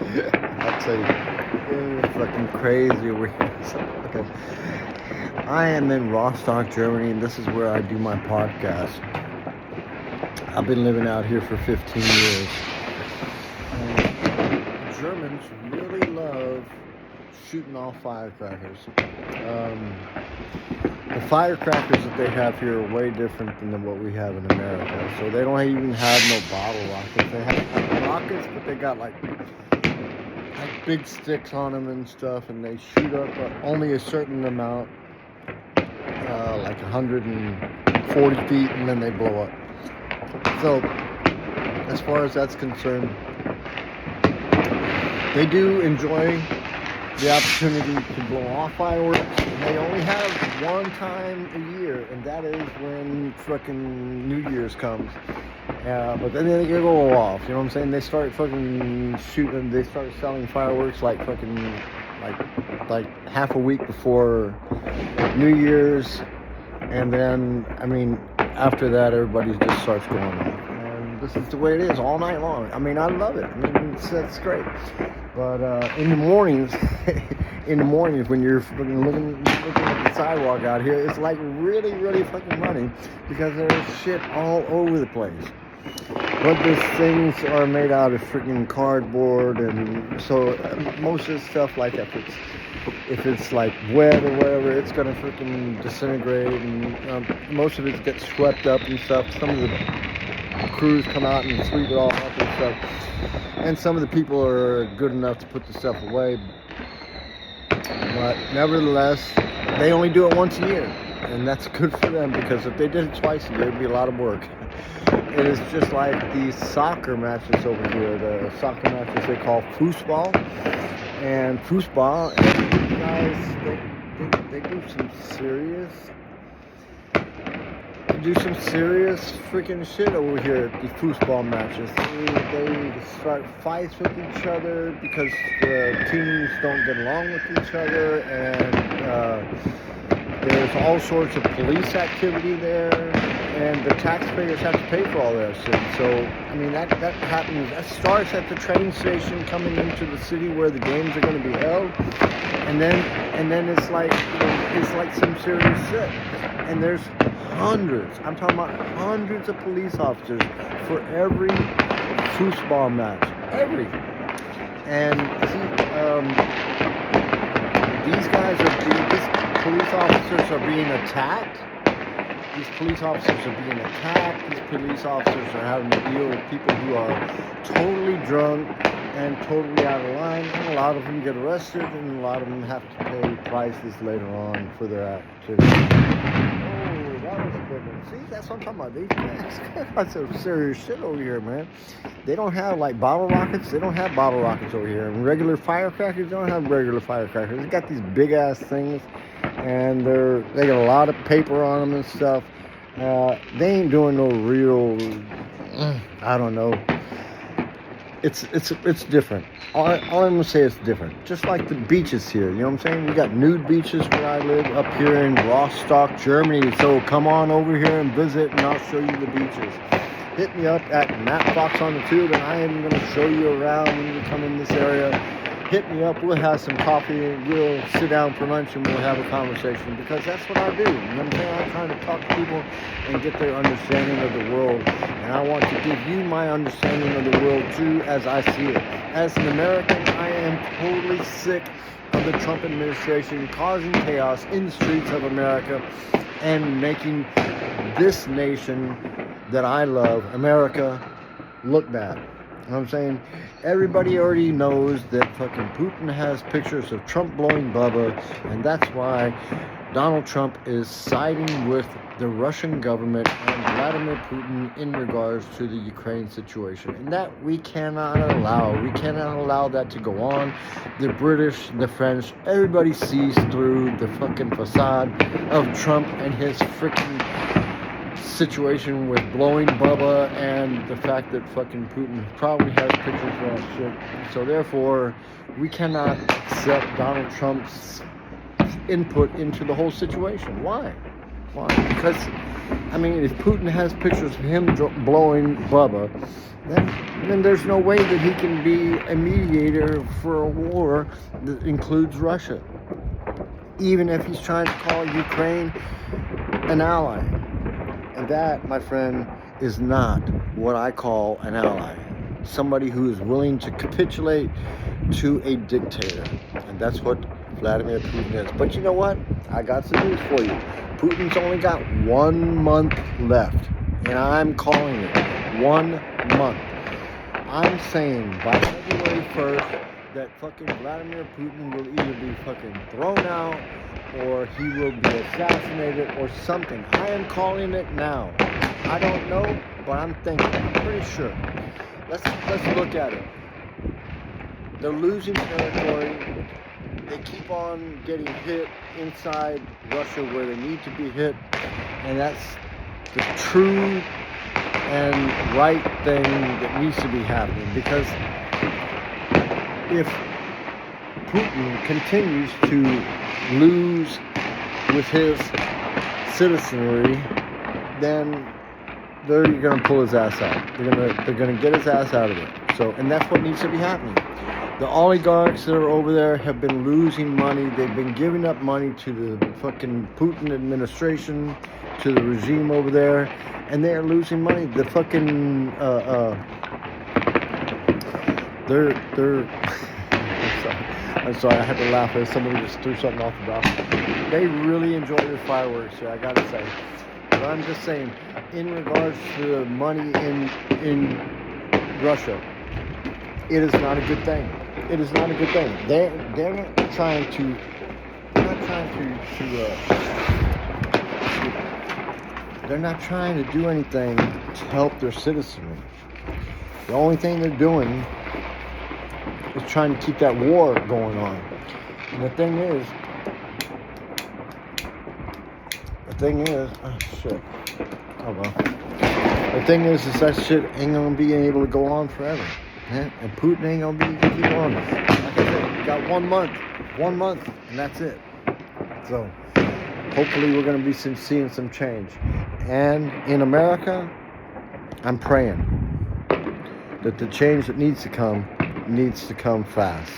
I'll tell you, it's fucking crazy over here. Okay. I am in Rostock, Germany, and this is where I do my podcast. I've been living out here for 15 years. And Germans really love shooting off firecrackers. The firecrackers that they have here are way different than what we have in America. So they don't even have no bottle rockets. They have rockets, but they got like big sticks on them and stuff, and they shoot up only a certain amount, like 140 feet, and then they blow up. So as far as that's concerned, they do enjoy the opportunity to blow off fireworks. They only have one time a year, and that is when frickin' New Year's comes. But then they go off, you know what I'm saying? They start fucking shooting, they start selling fireworks like fucking, like half a week before New Year's. And then, I mean, after that, everybody just starts going off. And this is the way it is all night long. I mean, I love it. I mean, that's great. But in the mornings, when you're fucking looking at the sidewalk out here, it's like really, really fucking funny because there's shit all over the place. But these things are made out of freaking cardboard, and so most of the stuff, like if it's like wet or whatever, it's gonna freaking disintegrate, and most of it gets swept up and stuff. Some of the crews come out and sweep it all up and stuff, and some of the people are good enough to put the stuff away. But nevertheless, they only do it once a year, and that's good for them, because if they did it twice a year, it'd be a lot of work. It is just like the soccer matches over here. The soccer matches they call foosball. And foosball, and these guys, they do some serious freaking shit over here at the foosball matches. They start fights with each other because the teams don't get along with each other, and there's all sorts of police activity there, and the taxpayers have to pay for all that shit. So, I mean, that happens. That starts at the train station coming into the city where the games are going to be held, and then it's like some serious shit. And there's hundreds. I'm talking about hundreds of police officers for every foosball match. Every. And these police officers are being attacked. These police officers are being attacked. These police officers are having to deal with people who are totally drunk and totally out of line. And a lot of them get arrested, and a lot of them have to pay prices later on for their activities. Oh, that was a good one. See, that's what I'm talking about. These guys got some serious shit over here, man. They don't have like bottle rockets. They don't have bottle rockets over here. And regular firecrackers, they don't have regular firecrackers. They got these big ass things, and they got a lot of paper on them and stuff. They ain't doing no real, I don't know. It's different. All I'm gonna say is different. Just like the beaches here, you know what I'm saying? We got nude beaches where I live up here in Rostock, Germany. So come on over here and visit, and I'll show you the beaches. Hit me up at Matt Fox on the Tube, and I am gonna show you around when you come in this area. Hit me up, we'll have some coffee, and we'll sit down for lunch, and we'll have a conversation, because that's what I do. You know what I'm saying? I'm trying to talk to people and get their understanding of the world, and I want to give you my understanding of the world too, as I see it. As an American, I am totally sick of the Trump administration causing chaos in the streets of America and making this nation that I love, America, look bad. You know what I'm saying? Everybody already knows that fucking Putin has pictures of Trump blowing Bubba, and that's why Donald Trump is siding with the Russian government and Vladimir Putin in regards to the Ukraine situation. And that we cannot allow. We cannot allow that to go on. The British, the French, everybody sees through the fucking facade of Trump and his freaking situation with blowing Bubba, and the fact that fucking Putin probably has pictures of that shit. So therefore, we cannot accept Donald Trump's input into the whole situation. Why? Because, I mean, if Putin has pictures of him blowing Bubba, then there's no way that he can be a mediator for a war that includes Russia, even if he's trying to call Ukraine an ally. And that, my friend, is not what I call an ally. Somebody who is willing to capitulate to a dictator. And that's what Vladimir Putin is. But you know what? I got some news for you. Putin's only got 1 month left. And I'm calling it 1 month. I'm saying by February 1st that fucking Vladimir Putin will either be fucking thrown out or he will be assassinated or something. I am calling it now. I don't know, but I'm thinking. I'm pretty sure. Let's look at it. They're losing territory. They keep on getting hit inside Russia where they need to be hit. And that's the true and right thing that needs to be happening. Because if Putin continues to lose with his citizenry, then they're going to pull his ass out. They're going to get his ass out of it. So, and that's what needs to be happening. The oligarchs that are over there have been losing money. They've been giving up money to the fucking Putin administration, to the regime over there, and they're losing money. The fucking they're I'm sorry, I had to laugh as somebody just threw something off the balcony. They really enjoy their fireworks here, I gotta say. But I'm just saying, in regards to the money in Russia, it is not a good thing. It is not a good thing. They're not trying to. They're not trying to do anything to help their citizenry. The only thing they're doing is trying to keep that war going on. And the thing is, oh shit. Oh well. The thing is that shit ain't gonna be able to go on forever. Yeah? And Putin ain't gonna be keep on. Like I said, you got 1 month, and that's it. So hopefully we're gonna be seeing some change. And in America, I'm praying that the change that needs to come fast.